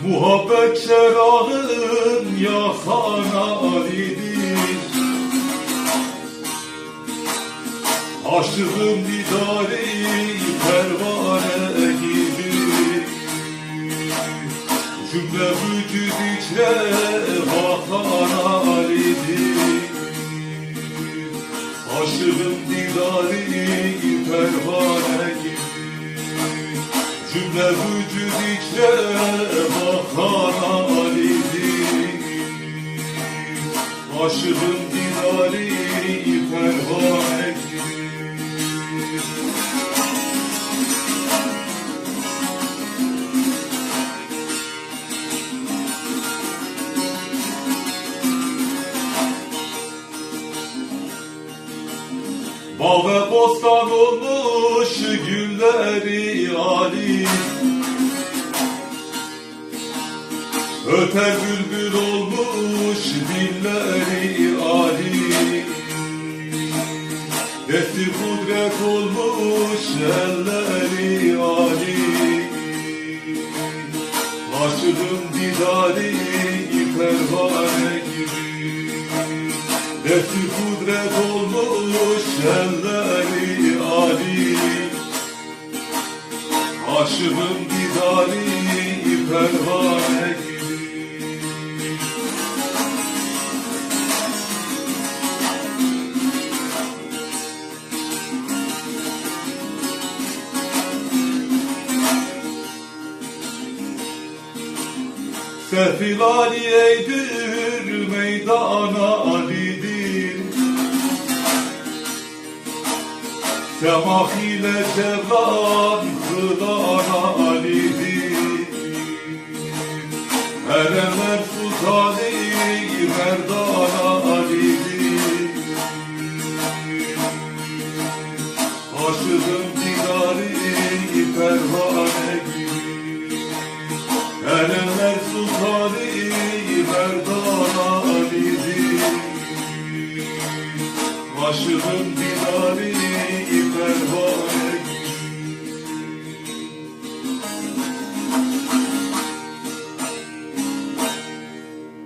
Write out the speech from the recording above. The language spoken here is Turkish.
Muhabbet çerağın yakan alidir. Aşığım didari pervane gibi. Cümle vücud içre bakan alidir. Aşığım didari pervane gibi. Cümle vücud içre bakan alidir. Aşığım didari pervane gibi. Bağ ve bostan olmuş gülleri âli. Öter bülbül olmuş dilleri âli. Desti kudret olmuş elleri âli. Aşığım didari pervane gibi. Desti kudret olmuş elleri âli. Aşığım didari pervane gibi. Sefil Ali eydir, meydana Ali'dir. Semah ile cevlan kılana Ali'dir. Erenler sultanı merdana Ali'dir. Aşığım didari pervane gibi. Erenler sultanı merdana Ali'dir. Aşığım didari